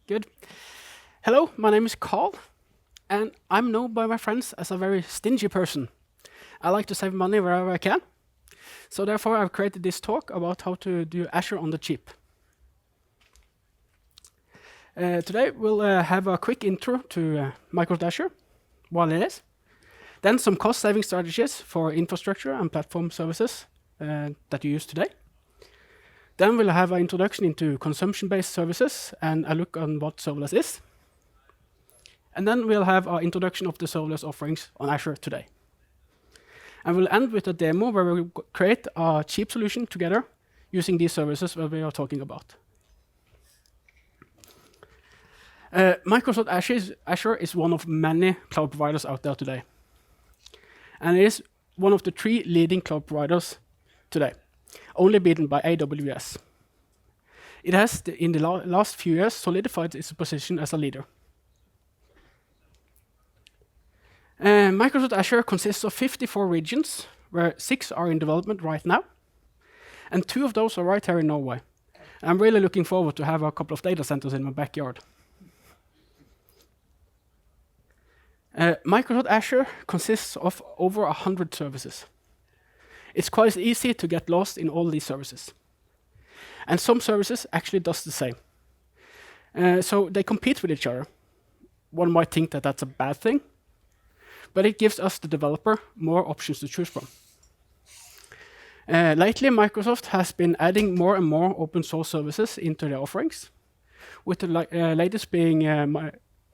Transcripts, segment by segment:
Good. Hello, my name is Karl, and I'm known by my friends as a very stingy person. I like to save money wherever I can, so therefore I've created this talk about how to do Azure on the cheap. Today we'll have a quick intro to Microsoft Azure, what it is, then some cost-saving strategies for infrastructure and platform services that you use today. Then we'll have an introduction into consumption-based services and a look on what serverless is. And then we'll have our introduction of the serverless offerings on Azure today. And we'll end with a demo where we'll create a cheap solution together using these services that we are talking about. Microsoft Azure is one of many cloud providers out there today. And it is one of the 3 leading cloud providers today, only beaten by AWS. It has, in the last few years, solidified its position as a leader. Microsoft Azure consists of 54 regions, where 6 are in development right now, and 2 of those are right here in Norway. I'm really looking forward to have a couple of data centers in my backyard. Microsoft Azure consists of over 100 services. It's quite easy to get lost in all these services. And some services actually does the same. So they compete with each other. One might think that that's a bad thing, but it gives us, the developer, more options to choose from. Lately, Microsoft has been adding more and more open source services into their offerings, with the latest being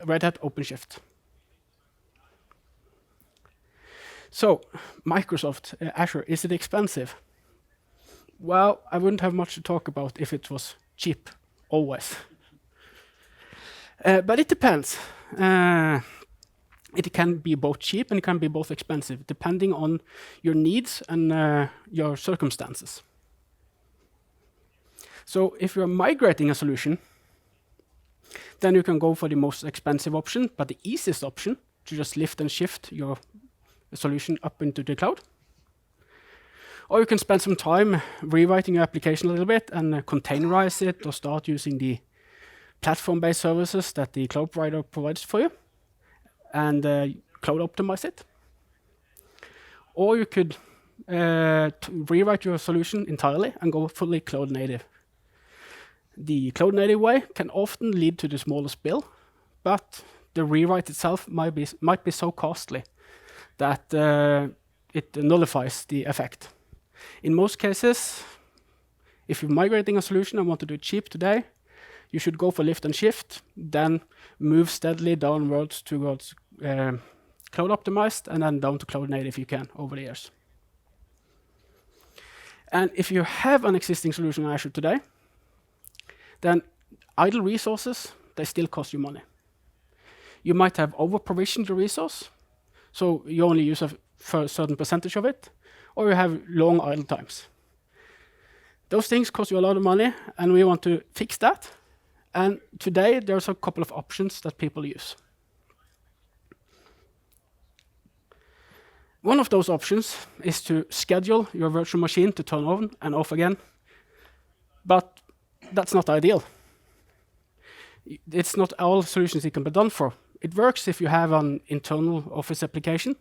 Red Hat OpenShift. So, Microsoft Azure, is it expensive? Well, I wouldn't have much to talk about if it was cheap, always. But it depends. It can be both cheap and it can be both expensive, depending on your needs and your circumstances. So if you're migrating a solution, then you can go for the most expensive option, but the easiest option to just lift and shift your solution up into the cloud. Or you can spend some time rewriting your application a little bit and containerize it or start using the platform-based services that the cloud provider provides for you and cloud optimize it. Or you could rewrite your solution entirely and go fully cloud native. The cloud native way can often lead to the smallest bill, but the rewrite itself might be so costly that it nullifies the effect. In most cases, if you're migrating a solution and want to do it cheap today, you should go for lift and shift, then move steadily downwards towards cloud optimized, and then down to cloud native if you can over the years. And if you have an existing solution in Azure today, then idle resources, they still cost you money. You might have over-provisioned your resource, so you only use a certain percentage of it, or you have long idle times. Those things cost you a lot of money, and we want to fix that. And today, there's a couple of options that people use. One of those options is to schedule your virtual machine to turn on and off again, but that's not ideal. It's not all solutions it can be done for. It works if you have an internal office application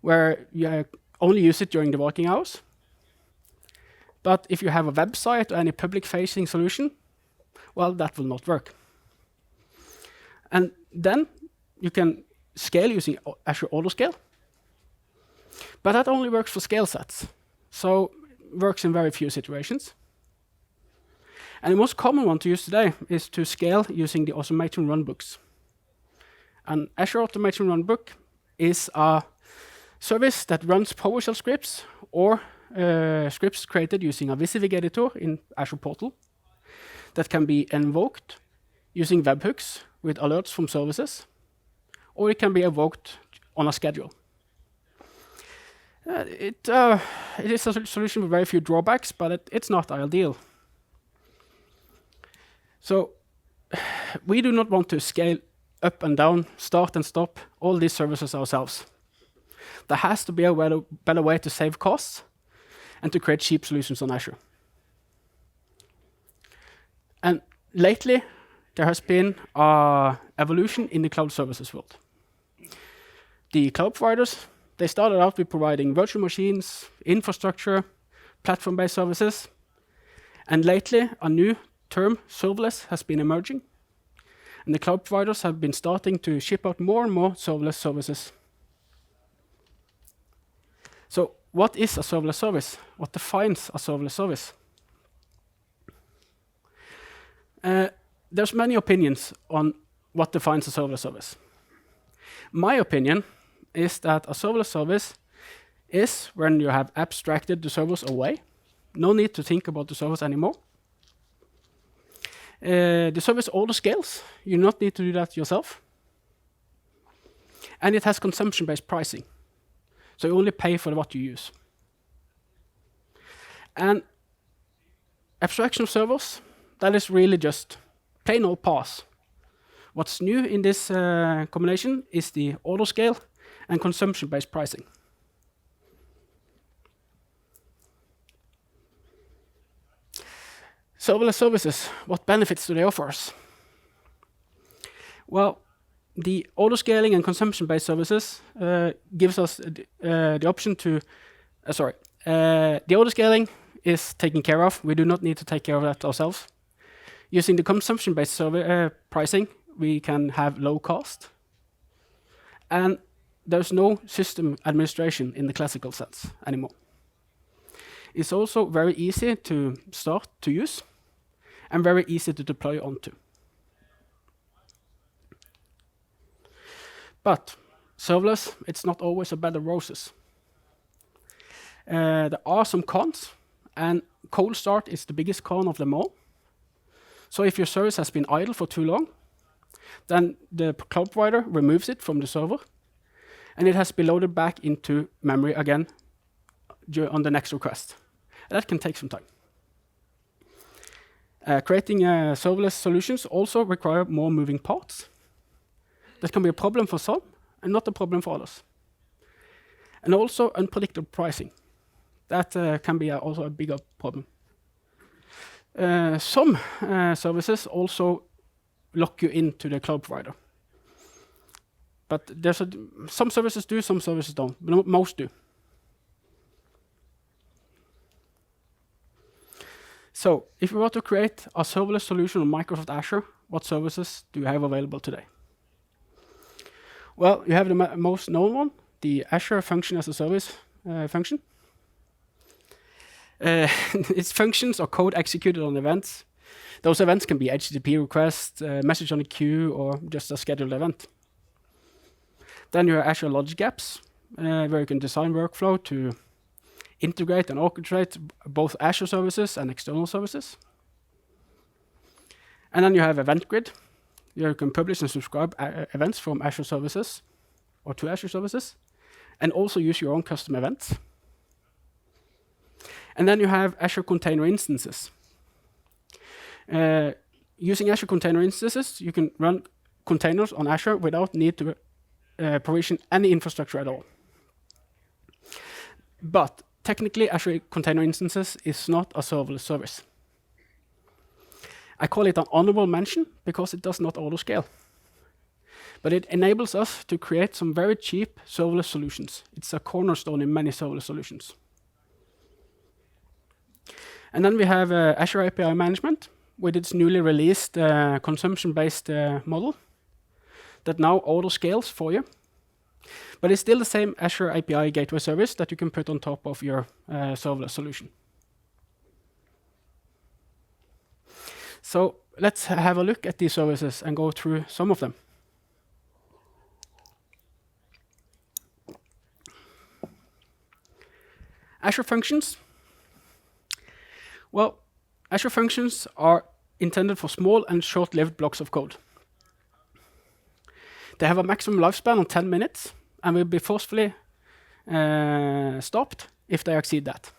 where you only use it during the working hours. But if you have a website or any public-facing solution, well, that will not work. And then you can scale using Azure Autoscale. But that only works for scale sets, so it works in very few situations. And the most common one to use today is to scale using the automation runbooks. An Azure Automation Runbook is a service that runs PowerShell scripts or scripts created using a WYSIWYG editor in Azure Portal that can be invoked using webhooks with alerts from services, or it can be invoked on a schedule. It is a solution with very few drawbacks, but it's not ideal. So we do not want to scale up and down, start and stop all these services ourselves. There has to be a better way to save costs and to create cheap solutions on Azure. And lately, there has been an evolution in the cloud services world. The cloud providers, they started out with providing virtual machines, infrastructure, platform-based services, and lately a new term, serverless, has been emerging. And the cloud providers have been starting to ship out more and more serverless services. So what is a serverless service? What defines a serverless service? There's many opinions on what defines a serverless service. My opinion is that a serverless service is when you have abstracted the servers away. No need to think about the servers anymore. The service auto-scales. You do not need to do that yourself. And it has consumption-based pricing. So you only pay for what you use. And abstraction of servers, that is really just plain old PaaS. What's new in this combination is the auto-scale and consumption-based pricing. Serverless services, what benefits do they offer us? Well, the auto-scaling and consumption-based services gives us the option to, the auto-scaling is taken care of. We do not need to take care of that ourselves. Using the consumption-based pricing, we can have low cost. And there's no system administration in the classical sense anymore. It's also very easy to start to use and very easy to deploy onto. But serverless, it's not always a bed of roses. There are some cons, and cold start is the biggest con of them all. So if your service has been idle for too long, then the cloud provider removes it from the server, and it has to be loaded back into memory again on the next request. And that can take some time. Creating serverless solutions also require more moving parts. That can be a problem for some, and not a problem for others. And also unpredictable pricing. That can be also a bigger problem. Some services also lock you into the cloud provider. But some services do, some services don't. But most do. So if you were to create a serverless solution on Microsoft Azure, what services do you have available today? Well, you have the most known one, the Azure Function as a Service function. Its functions are code executed on events. Those events can be HTTP requests, message on a queue, or just a scheduled event. Then you have Azure Logic Apps, where you can design workflow to integrate and orchestrate both Azure services and external services. And then you have Event Grid. You can publish and subscribe events from Azure services or to Azure services, and also use your own custom events. And then you have Azure Container Instances. Using Azure Container Instances, you can run containers on Azure without need to provision any infrastructure at all. But technically, Azure Container Instances is not a serverless service. I call it an honorable mention because it does not auto-scale. But it enables us to create some very cheap serverless solutions. It's a cornerstone in many serverless solutions. And then we have Azure API Management with its newly released consumption-based model that now auto-scales for you. But it's still the same Azure API Gateway service that you can put on top of your serverless solution. So let's have a look at these services and go through some of them. Azure Functions. Well, Azure Functions are intended for small and short-lived blocks of code. They have a maximum lifespan of 10 minutes and will be forcefully stopped if they exceed that.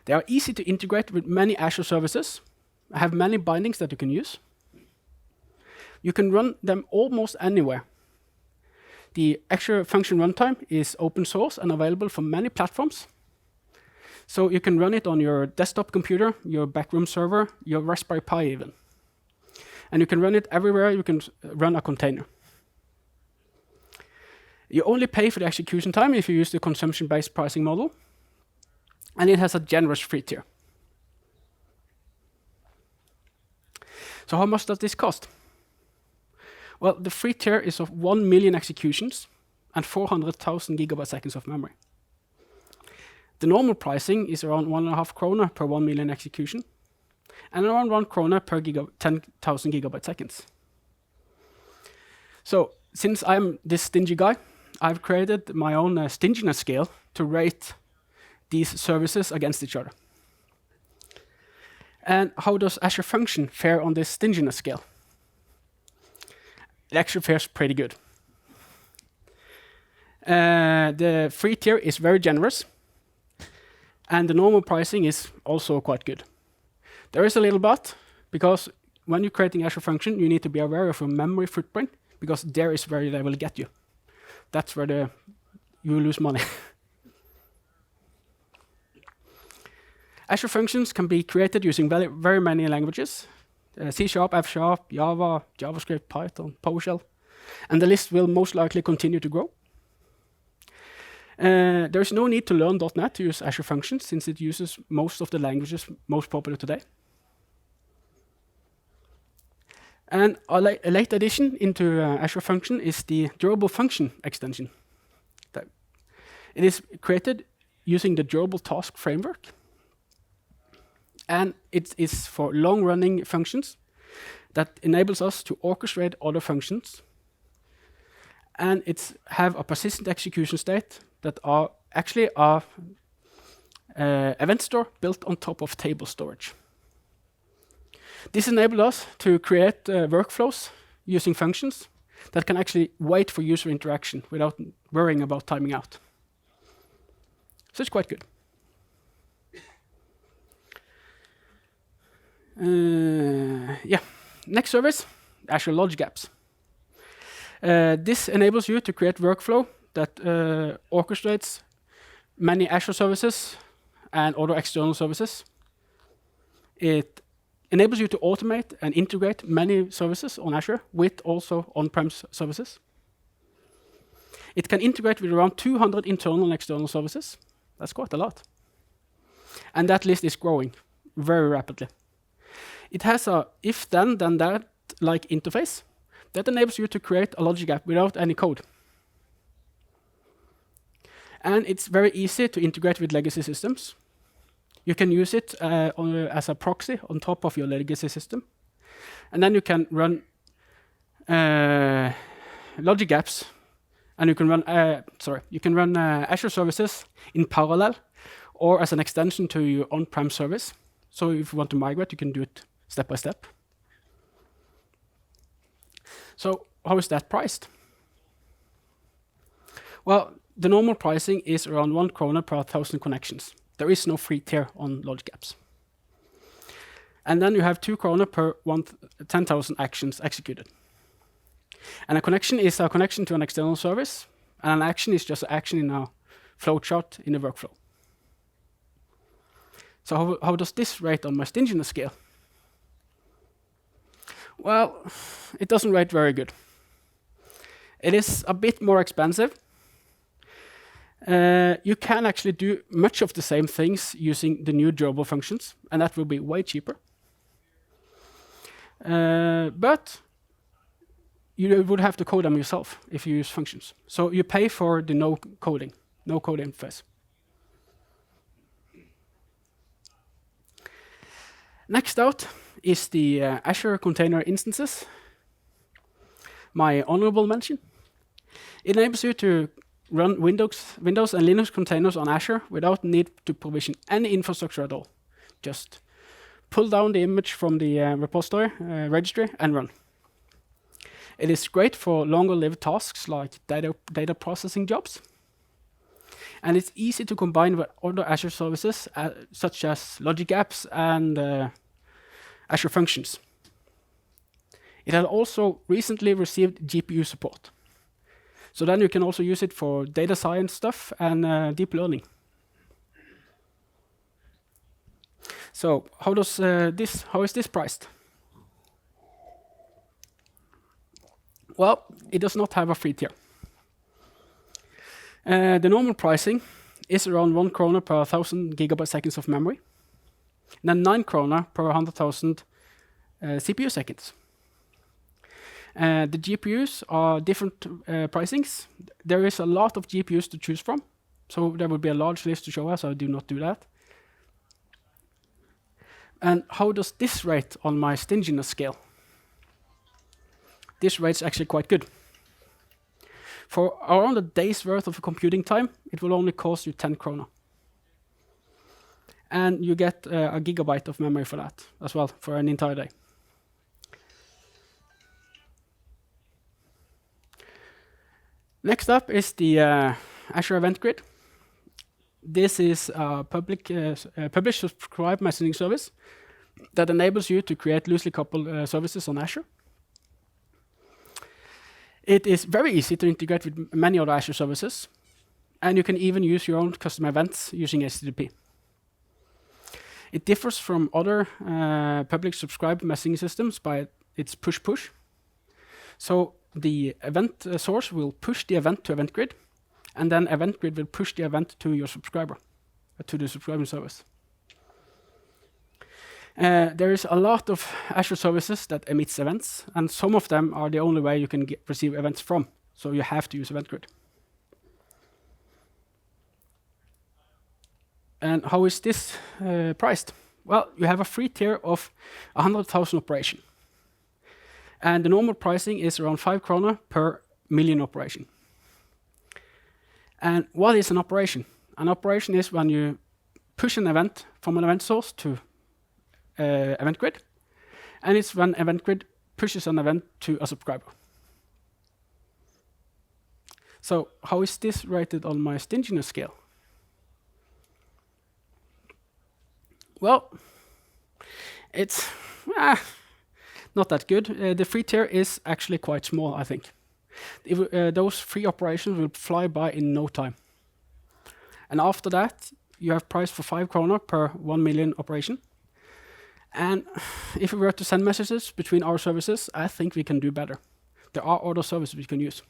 They are easy to integrate with many Azure services, have many bindings that you can use. You can run them almost anywhere. The Azure Function runtime is open source and available for many platforms. So you can run it on your desktop computer, your backroom server, your Raspberry Pi even. and you can run it everywhere you can run a container. You only pay for the execution time if you use the consumption-based pricing model, and it has a generous free tier. So how much does this cost? Well, the free tier is of 1 million executions and 400,000 gigabyte seconds of memory. The normal pricing is around 1.5 kroner per 1 million execution, and around 1 kroner per 10,000 gigabyte seconds. So, since I'm this stingy guy, I've created my own stinginess scale to rate these services against each other. And how does Azure Function fare on this stinginess scale? It actually fares pretty good. The free tier is very generous, and the normal pricing is also quite good. There is a little but, because when you're creating Azure Function, you need to be aware of your memory footprint, because there is where they will get you. That's where you lose money. Azure Functions can be created using very many languages. C#, F#, Java, JavaScript, Python, PowerShell. And the list will most likely continue to grow. There is no need to learn .NET to use Azure Functions, since it uses most of the languages most popular today. And a late addition into Azure Function is the Durable Function extension. It is created using the Durable Task Framework. And it is for long-running functions that enables us to orchestrate other functions. And it have a persistent execution state that are actually a event store built on top of table storage. This enables us to create workflows using functions that can actually wait for user interaction without worrying about timing out. So it's quite good. Next service, Azure Logic Apps. This enables you to create workflow that orchestrates many Azure services and other external services. It enables you to automate and integrate many services on Azure with also on-prem services. It can integrate with around 200 internal and external services. That's quite a lot. And that list is growing very rapidly. It has a if-then, then-that like interface that enables you to create a logic app without any code. And it's very easy to integrate with legacy systems. You can use it as a proxy on top of your legacy system. And then you can run logic apps, and you can run Azure services in parallel or as an extension to your on-prem service. So if you want to migrate, you can do it step by step. So how is that priced? Well, the normal pricing is around 1 kroner per 1,000 connections. There is no free tier on logic apps. And then you have 2 kroner per 10,000 actions executed. And a connection is a connection to an external service, and an action is just an action in a flowchart in a workflow. So how does this rate on my stinginess scale? Well, it doesn't rate very good. It is a bit more expensive. You can actually do much of the same things using the new durable functions, and that will be way cheaper. But you would have to code them yourself if you use functions. So you pay for the no code interface. Next out is the Azure Container Instances, my honorable mention. It enables you to run Windows and Linux containers on Azure without need to provision any infrastructure at all. Just pull down the image from the repository registry and run. It is great for longer-lived tasks like data processing jobs. And it's easy to combine with other Azure services such as Logic Apps and Azure Functions. It has also recently received GPU support. So then you can also use it for data science stuff and deep learning. So how is this priced? Well, it does not have a free tier. The normal pricing is around 1 kroner per 1,000 gigabyte seconds of memory, and then 9 kroner per 100,000 CPU seconds. The GPUs are different pricings. There is a lot of GPUs to choose from, so there will be a large list to show us, so I do not do that. And how does this rate on my stinginess scale? This rate's actually quite good. For around a day's worth of computing time, it will only cost you 10 kroner. And you get a gigabyte of memory for that as well, for an entire day. Next up is the Azure Event Grid. This is a publish subscribe messaging service that enables you to create loosely coupled services on Azure. It is very easy to integrate with many other Azure services, and you can even use your own custom events using HTTP. It differs from other public subscribe messaging systems by its push-push. So the event source will push the event to Event Grid, and then Event Grid will push the event to your subscriber, to the subscribing service. There is a lot of Azure services that emits events, and some of them are the only way you can receive events from, so you have to use Event Grid. And how is this priced? Well, you have a free tier of 100,000 operation. And the normal pricing is around 5 kroner per million operation. And what is an operation? An operation is when you push an event from an event source to Event Grid, and it's when Event Grid pushes an event to a subscriber. So how is this rated on my stinginess scale? Well, it's not that good. The free tier is actually quite small, I think. Those free operations will fly by in no time. And after that, you have price for 5 kroner per 1 million operation. And if we were to send messages between our services, I think we can do better. There are other services we can use.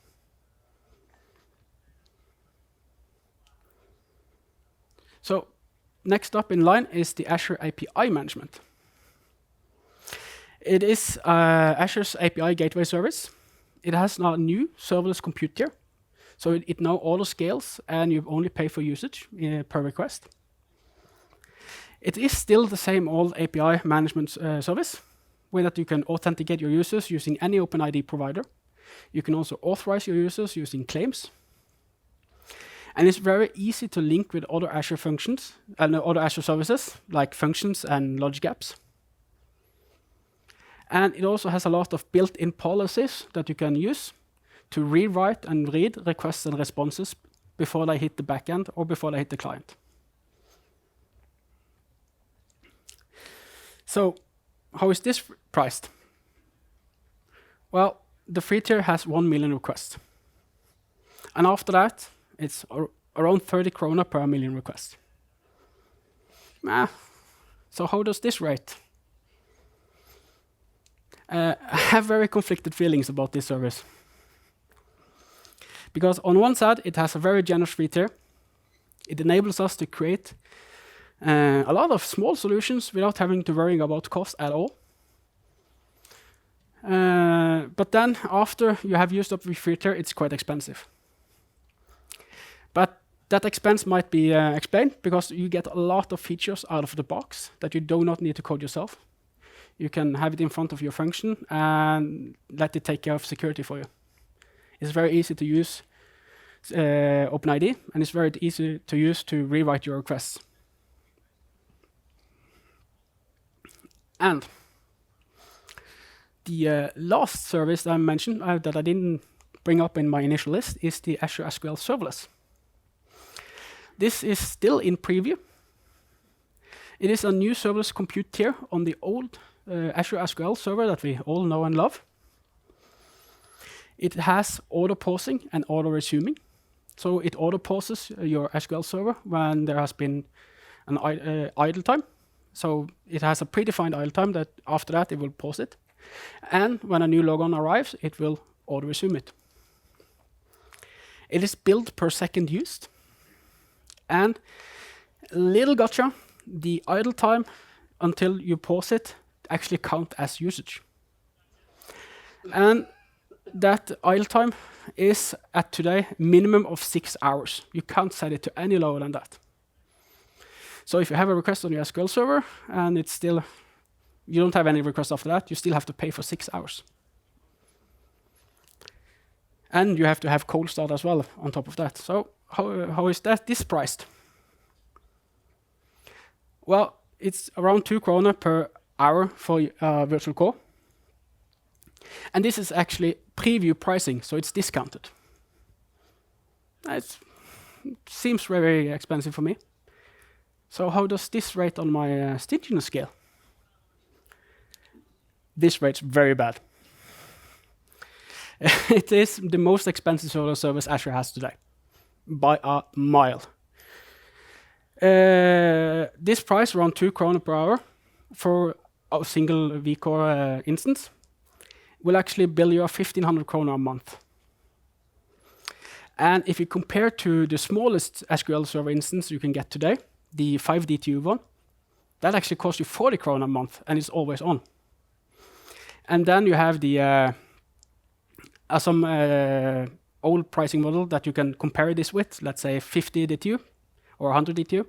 So next up in line is the Azure API management. It is Azure's API gateway service. It has now a new serverless compute tier. So it now auto scales, and you only pay for usage per request. It is still the same old API management service, where that you can authenticate your users using any OpenID provider. You can also authorize your users using claims. And it's very easy to link with other Azure functions and other Azure services, like functions and logic apps. And it also has a lot of built-in policies that you can use to rewrite and read requests and responses before they hit the backend or before they hit the client. So how is this priced? Well, the free tier has 1 million requests. And after that, it's around 30 kroner per million requests. So how does this rate? I have very conflicted feelings about this service. Because on one side, it has a very generous free tier. It enables us to create a lot of small solutions without having to worry about cost at all. But then, after you have used up the free tier, it's quite expensive. But that expense might be explained because you get a lot of features out of the box that you do not need to code yourself. You can have it in front of your function and let it take care of security for you. It's very easy to use OpenID, and it's very easy to use to rewrite your requests. And the last service that I mentioned that I didn't bring up in my initial list is the Azure SQL Serverless. This is still in preview. It is a new serverless compute tier on the old Azure SQL server that we all know and love. It has auto-pausing and auto-resuming. So it auto-pauses your SQL server when there has been an idle time. So it has a predefined idle time that after that it will pause it. And when a new logon arrives, it will auto-resume it. It is billed per second used. And little gotcha, the idle time until you pause it actually count as usage. And that idle time is at today minimum of 6 hours. You can't set it to any lower than that. So if you have a request on your SQL server and it's still, you don't have any requests after that, you still have to pay for 6 hours. And you have to have cold start as well on top of that. So how is this priced? Well, it's around 2 kroner per hour for virtual core. And this is actually preview pricing, so it's discounted. It seems very expensive for me. So how does this rate on my stinginess scale? This rate's very bad. It is the most expensive serverless service Azure has today, by a mile. This price, around 2 kroner per hour for a single vCore instance, will actually bill you 1,500 kroner a month. And if you compare to the smallest SQL Server instance you can get today, the 5DTU one, that actually costs you 40 kroner a month, and it's always on. And then you have the some old pricing model that you can compare this with, let's say 50 DTU or 100 DTU.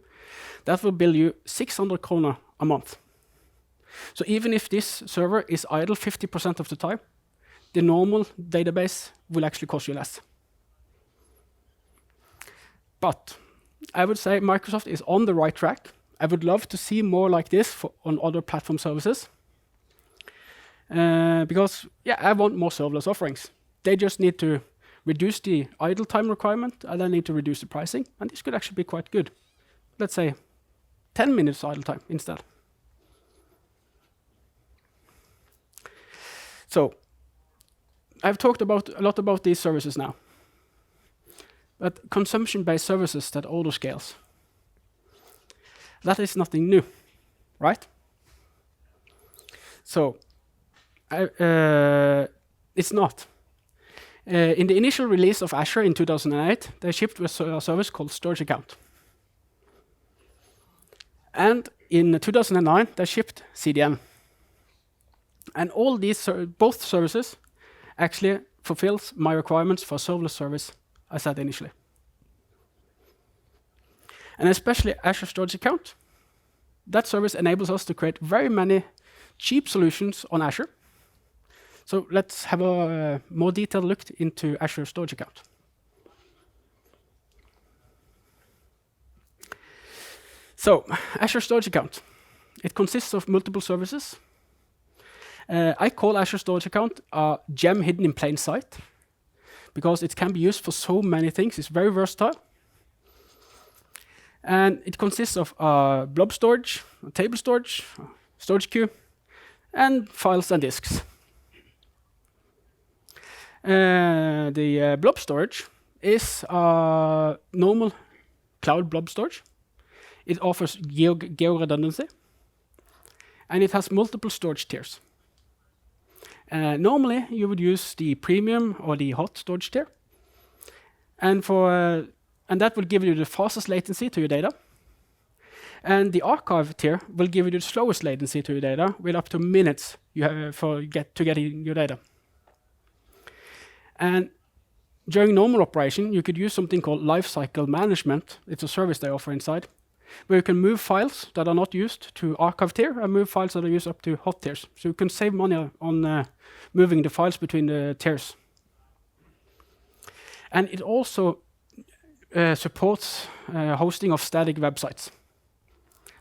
That will bill you 600 kroner a month. So even if this server is idle 50% of the time, the normal database will actually cost you less. But I would say Microsoft is on the right track. I would love to see more like this on other platform services. Because, yeah, I want more serverless offerings. They just need to reduce the idle time requirement, and they need to reduce the pricing. And this could actually be quite good. Let's say 10 minutes idle time instead. So I've talked a lot about these services now. But consumption-based services that auto-scales, that is nothing new, right? So it's not. In the initial release of Azure in 2008, they shipped with a service called Storage Account. And in 2009, they shipped CDN. And all these, both services actually fulfills my requirements for serverless service I said initially. And especially Azure Storage Account, that service enables us to create very many cheap solutions on Azure. So let's have a more detailed look into Azure Storage Account. So Azure Storage Account, it consists of multiple services. I call Azure Storage Account a gem hidden in plain sight because it can be used for so many things. It's very versatile. And it consists of blob storage, table storage, storage queue, and files and disks. The blob storage is normal cloud blob storage. It offers geo-redundancy, and it has multiple storage tiers. Normally, you would use the premium or the hot storage tier, and that will give you the fastest latency to your data. And the archive tier will give you the slowest latency to your data, with up to minutes you have to get in your data. And during normal operation, you could use something called lifecycle management. It's a service they offer inside, where you can move files that are not used to archive tier and move files that are used up to hot tiers. So you can save money on moving the files between the tiers. And it also supports hosting of static websites.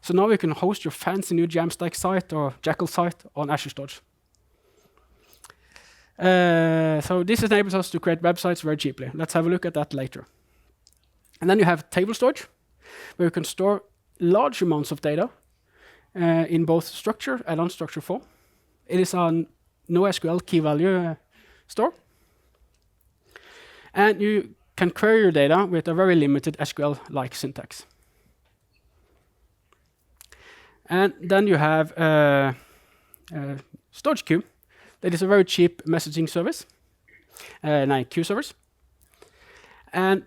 So now you can host your fancy new Jamstack site or Jekyll site on Azure Storage. So this enables us to create websites very cheaply. Let's have a look at that later. And then you have table storage, where you can store large amounts of data in both structured and unstructured form. It is a NoSQL key value store. And you can query your data with a very limited SQL-like syntax. And then you have storage queue. That is a very cheap messaging service. queue servers. And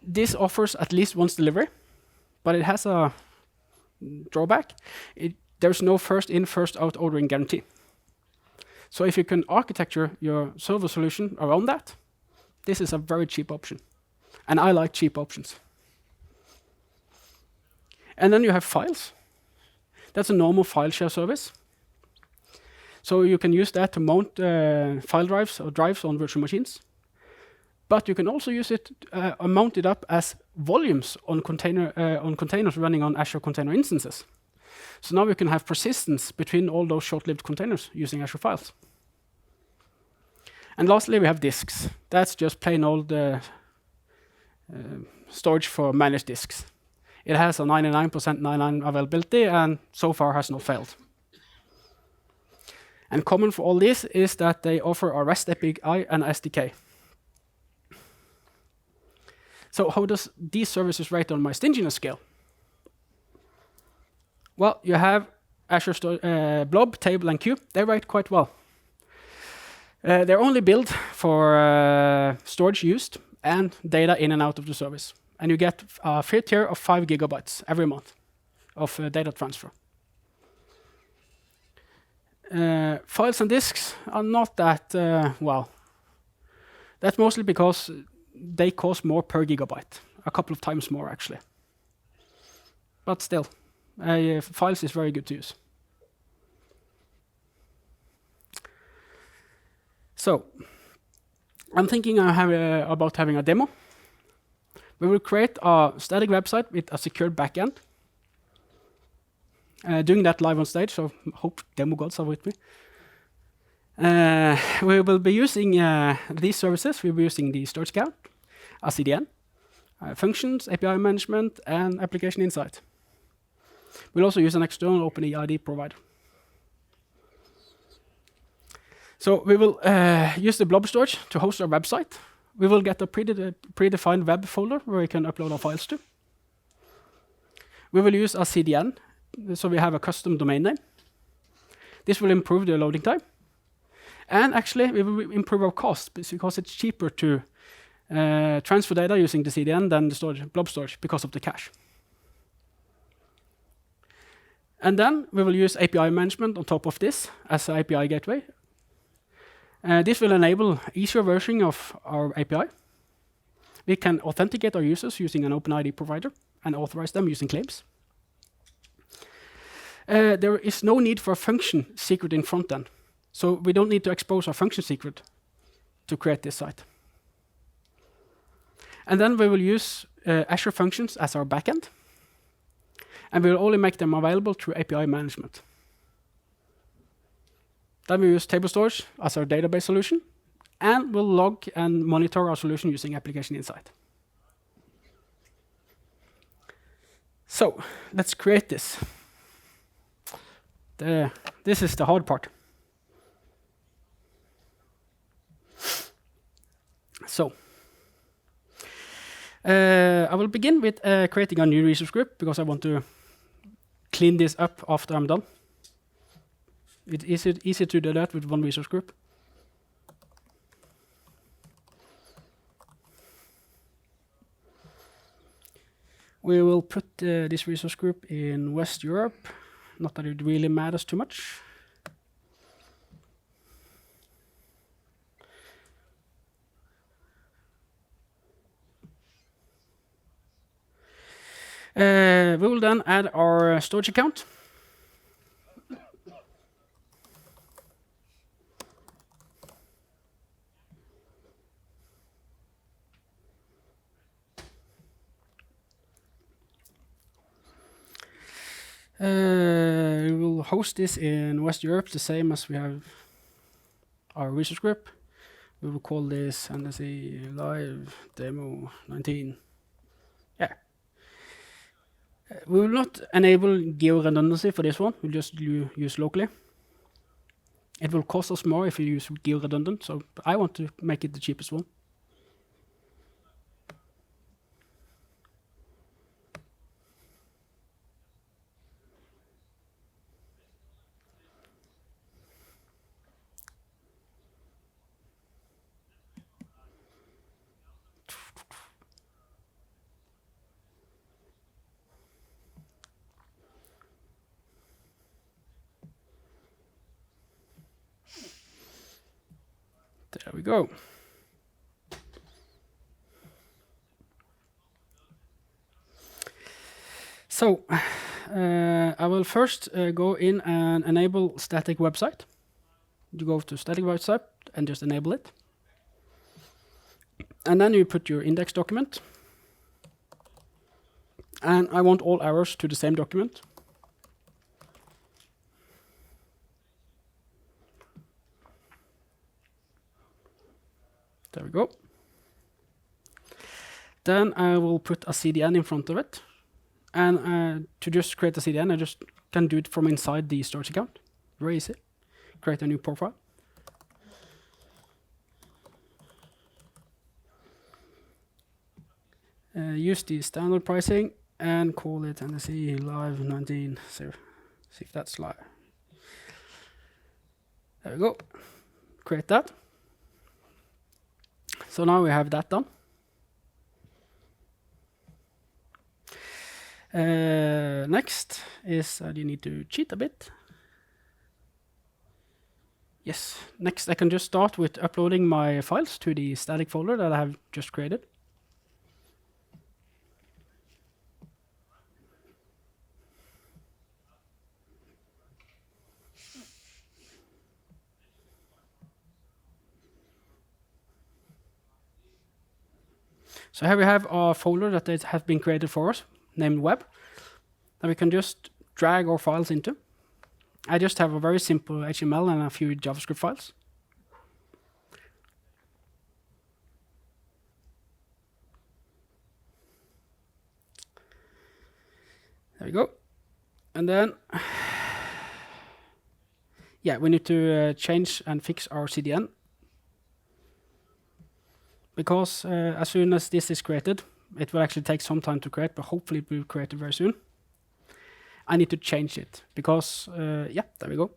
this offers at least once delivery, but it has a drawback. There's no first in, first out ordering guarantee. So if you can architecture your server solution around that, this is a very cheap option. And I like cheap options. And then you have files. That's a normal file share service. So you can use that to mount file drives or drives on virtual machines. But you can also use it mount it up as volumes on containers running on Azure Container Instances. So now we can have persistence between all those short-lived containers using Azure files. And lastly, we have disks. That's just plain old storage for managed disks. It has a 99% 99 availability and so far has not failed. And common for all this is that they offer a REST API and SDK. So how does these services rate on my stinginess scale? Well, you have Azure Blob, Table, and Queue. They rate quite well. They're only built for storage used and data in and out of the service. And you get a free tier of 5 gigabytes every month of data transfer. Files and disks are not that well. That's mostly because they cost more per gigabyte, a couple of times more actually. But still, files is very good to use. So, I'm thinking about having a demo. We will create a static website with a secured backend. Doing that live on stage, so hope demo gods are with me. We will be using these services. We'll be using the storage account, a CDN, functions, API management, and application insight. We'll also use an external OpenEID provider. So we will use the blob storage to host our website. We will get a predefined web folder where we can upload our files to. We will use a CDN, so we have a custom domain name. This will improve the loading time. And actually, we will improve our cost because it's cheaper to transfer data using the CDN than the blob storage because of the cache. And then we will use API management on top of this as an API gateway. This will enable easier versioning of our API. We can authenticate our users using an OpenID provider and authorize them using claims. There is no need for a function secret in front end. So we don't need to expose our function secret to create this site. And then we will use Azure Functions as our backend. And we will only make them available through API management. Then we use table storage as our database solution. And we'll log and monitor our solution using application insight. So let's create this. This is the hard part. So I will begin with creating a new resource group because I want to clean this up after I'm done. It's easy to do that with one resource group. We will put this resource group in West Europe. Not that it really matters too much. We will then add our storage account. We will host this in West Europe, the same as we have our resource group. We will call this NDC Live Demo 19. Yeah. We will not enable geo redundancy for this one. We'll just use locally. It will cost us more if you use geo redundant, so I want to make it the cheapest one. we go. So I will first go in and enable static website. You go to static website and just enable it. And then you put your index document. And I want all arrows to the same document. There we go. Then I will put a CDN in front of it. And to just create a CDN, I just can do it from inside the storage account. Very easy. Create a new profile. Use the standard pricing and call it NDC Live 19. See if that's live. There we go. Create that. So now we have that done. Next is you need to cheat a bit. Yes, next I can just start with uploading my files to the static folder that I have just created. So here we have a folder that has been created for us, named web, that we can just drag our files into. I just have a very simple HTML and a few JavaScript files. There we go. And then, yeah, we need to change and fix our CDN. Because as soon as this is created, it will actually take some time to create, but hopefully it will be created very soon. I need to change it because, yeah, there we go.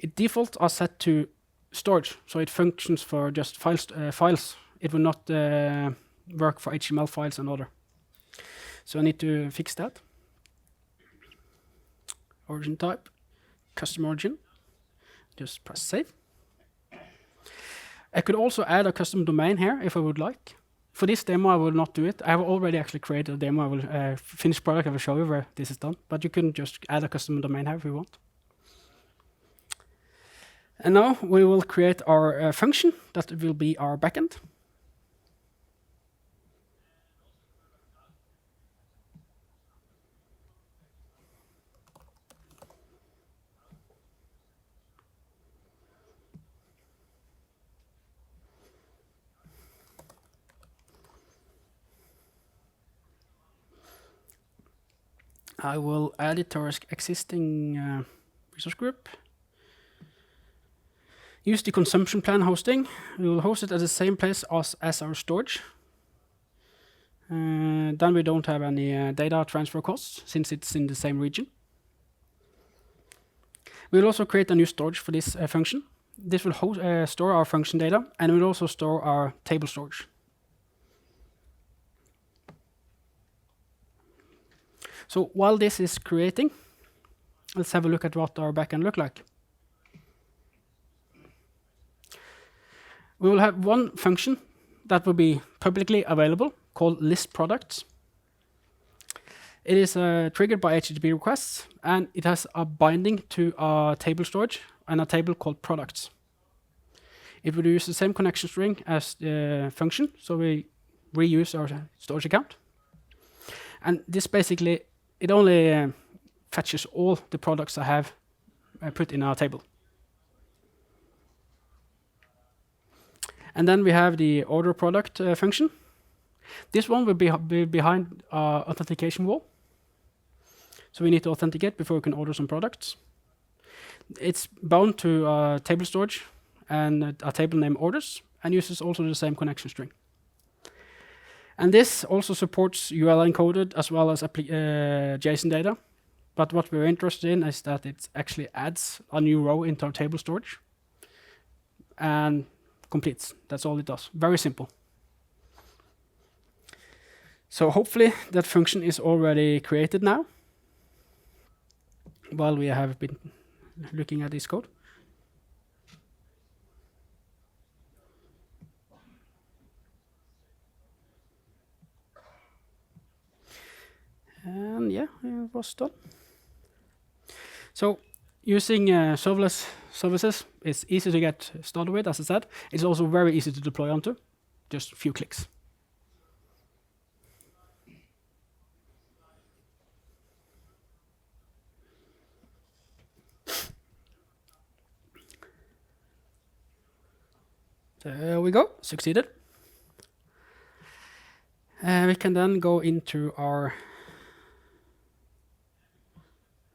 It default are set to storage, so it functions for just files. It will not work for HTML files and other. So I need to fix that. Origin type, custom origin. Just press save. I could also add a custom domain here if I would like. For this demo, I will not do it. I have already actually created a demo. I will finished product. I will show you where this is done. But you can just add a custom domain here if you want. And now we will create our function that will be our backend. I will add it to our existing resource group. Use the consumption plan hosting. We will host it at the same place as our storage. Then we don't have any data transfer costs since it's in the same region. We will also create a new storage for this function. This will store our function data, and it will also store our table storage. So while this is creating, let's have a look at what our backend look like. We will have one function that will be publicly available called list products. It is triggered by HTTP requests, and it has a binding to a table storage and a table called products. It will use the same connection string as the function, so we reuse our storage account. And this basically, it only fetches all the products I have put in our table. And then we have the order product function. This one will be behind our authentication wall. So we need to authenticate before we can order some products. It's bound to table storage and a table named orders, and uses also the same connection string. And this also supports URL encoded as well as JSON data. But what we're interested in is that it actually adds a new row into our table storage and completes. That's all it does. Very simple. So hopefully that function is already created now while we have been looking at this code. And yeah, it was done. So using serverless services is easy to get started with, as I said. It's also very easy to deploy onto, just a few clicks. There we go, succeeded. We can then go into our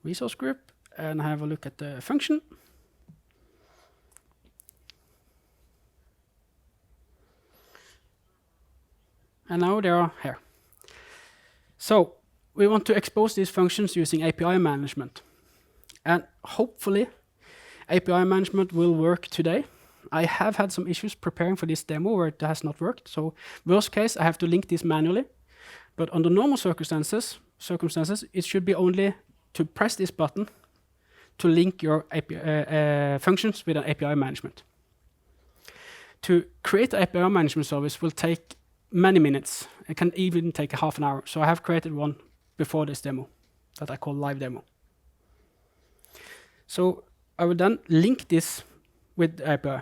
resource group and have a look at the function. And now they are here. So we want to expose these functions using API management. And hopefully API management will work today. I have had some issues preparing for this demo where it has not worked. So worst case, I have to link this manually. But under normal circumstances, it should be only to press this button to link your API, functions with an API management. To create an API management service will take many minutes. It can even take a half an hour. So I have created one before this demo that I call live demo. So I will then link this with the API.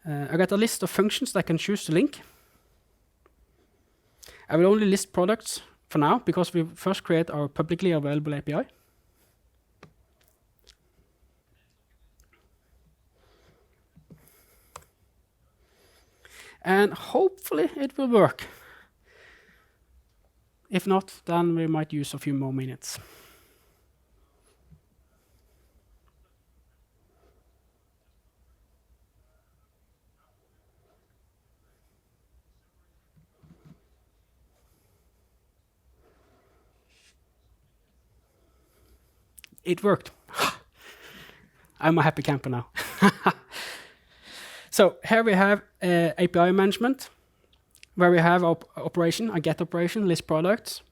I got a list of functions that I can choose to link. I will only list products for now because we first create our publicly available API. And hopefully it will work. If not, then we might use a few more minutes. It worked. I'm a happy camper now. So here we have API management, where we have our operation, a get operation, list products,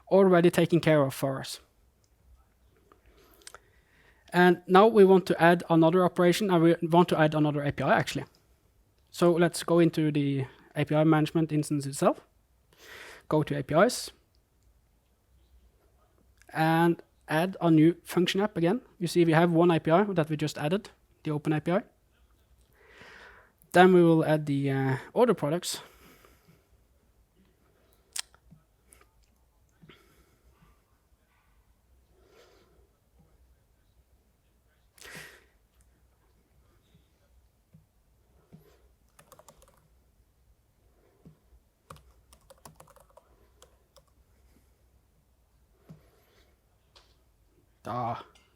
already taken care of for us. And now we want to add another operation, and we want to add another API actually. So let's go into the API management instance itself, go to APIs, and add a new function app again. You see we have one API that we just added, the open API. Then we will add the order products.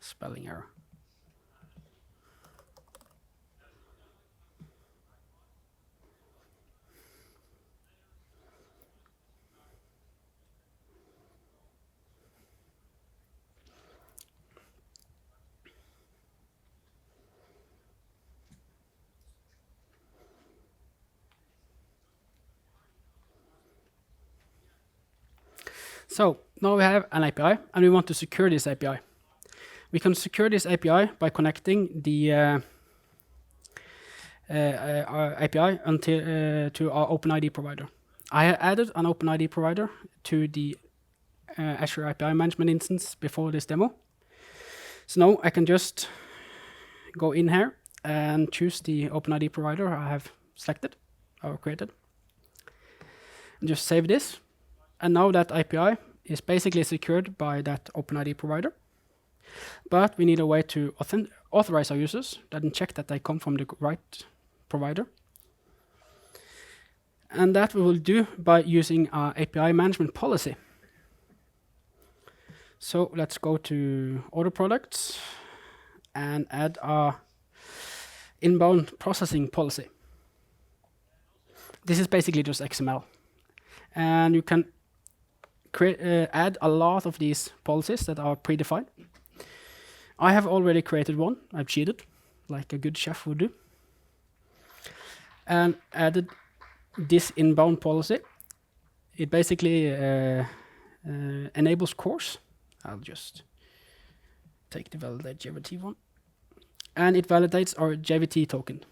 Spelling error. So now we have an API, and we want to secure this API. We can secure this API by connecting the our API to our OpenID provider. I added an OpenID provider to the Azure API management instance before this demo. So now I can just go in here and choose the OpenID provider I have selected or created. And just save this. And now that API is basically secured by that OpenID provider. But we need a way to authorize our users and check that they come from the right provider. And that we will do by using our API management policy. So let's go to order products and add our inbound processing policy. This is basically just XML. And you can add a lot of these policies that are predefined. I have already created one. I've cheated, like a good chef would do. And added this inbound policy. It basically enables CORS. I'll just take the validate JVT one. And it validates our JVT token.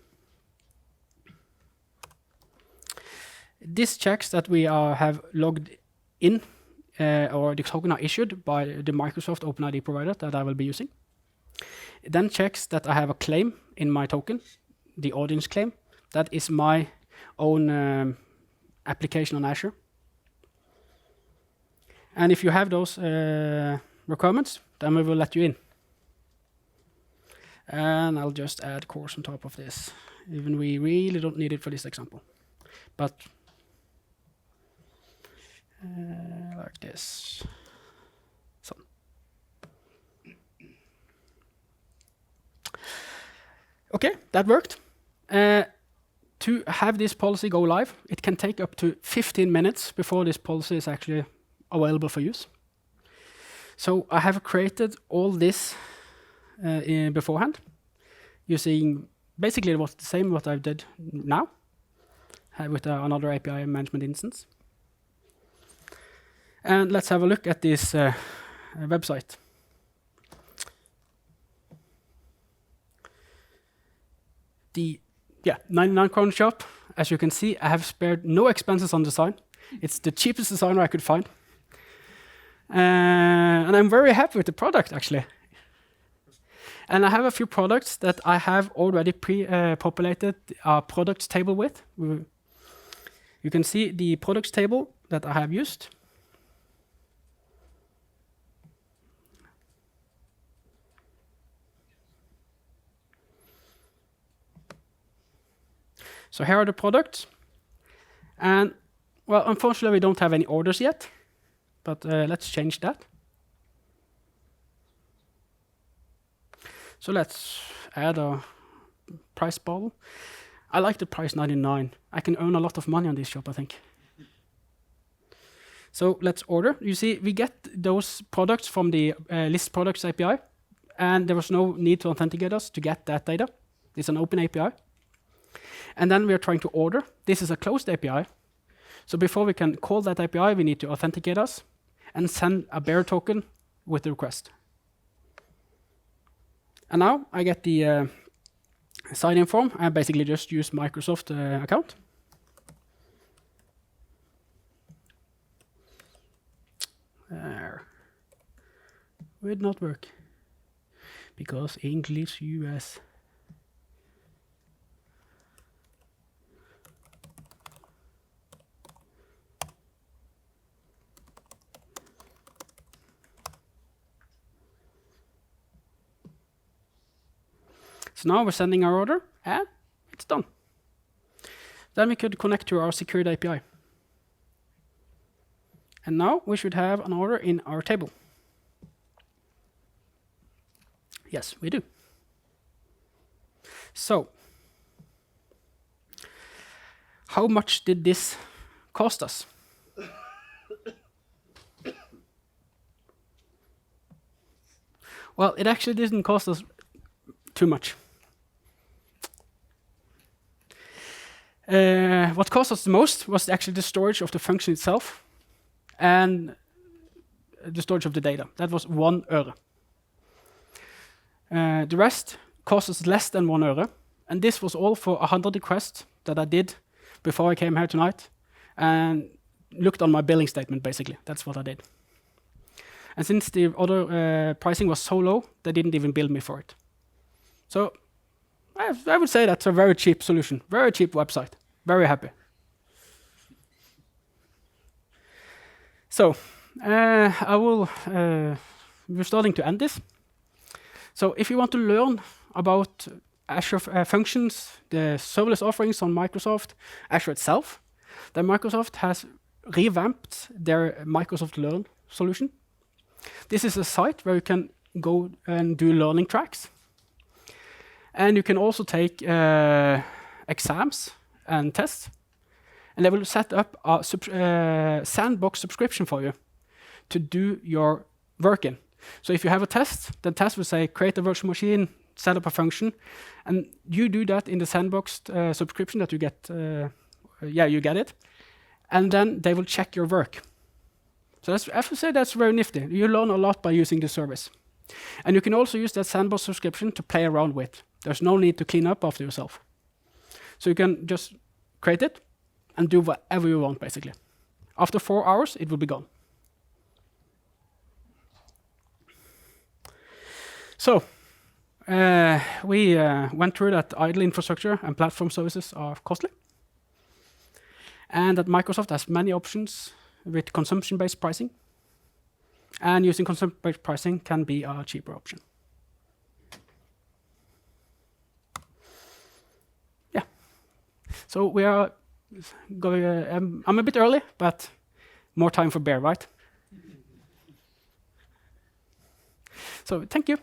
This checks that we have logged in or the token are issued by the Microsoft OpenID provider that I will be using. It then checks that I have a claim in my token, the audience claim. That is my own application on Azure. And if you have those requirements, then we will let you in. And I'll just add course on top of this, even we really don't need it for this example. But like this. So. Okay, that worked. To have this policy go live, it can take up to 15 minutes before this policy is actually available for use. So I have created all this beforehand, using basically what's the same what I did now with another API management instance. And let's have a look at this website. The 99 krone shop, as you can see, I have spared no expenses on design. It's the cheapest designer I could find. And I'm very happy with the product, actually. And I have a few products that I have already pre-populated a products table with. You can see the products table that I have used. So here are the products. And, well, unfortunately, we don't have any orders yet. But let's change that. So let's add a price bubble. I like the price 99. I can earn a lot of money on this shop, I think. So let's order. You see, we get those products from the list products API, and there was no need to authenticate us to get that data. It's an open API. And then we are trying to order. This is a closed API. So before we can call that API, we need to authenticate us and send a bearer token with the request. And now I get the sign-in form. I basically just use Microsoft account. Would not work because English US. So now we're sending our order, and it's done. Then we could connect to our secured API. And now we should have an order in our table. Yes, we do. So, how much did this cost us? Well, it actually didn't cost us too much. What cost us the most was actually the storage of the function itself and the storage of the data. That was 1 øre. The rest cost us less than 1 øre, and this was all for 100 requests that I did before I came here tonight and looked on my billing statement, basically. That's what I did. And since the other pricing was so low, they didn't even bill me for it. So I would say that's a very cheap solution, very cheap website. Very happy. So we're starting to end this. So if you want to learn about Azure Functions, the serverless offerings on Microsoft, Azure itself, then Microsoft has revamped their Microsoft Learn solution. This is a site where you can go and do learning tracks. And you can also take exams and tests. And they will set up a sandbox subscription for you to do your work in. So if you have a test, the test will say, create a virtual machine, set up a function, and you do that in the sandbox subscription that you get. You get it. And then they will check your work. So I have to say that's very nifty. You learn a lot by using the service. And you can also use that sandbox subscription to play around with. There's no need to clean up after yourself. So you can just create it and do whatever you want, basically. After 4 hours, it will be gone. So we went through that idle infrastructure and platform services are costly, and that Microsoft has many options with consumption-based pricing, and using consumption-based pricing can be a cheaper option. Yeah. So we are going. I'm a bit early, but more time for bear, right? So thank you.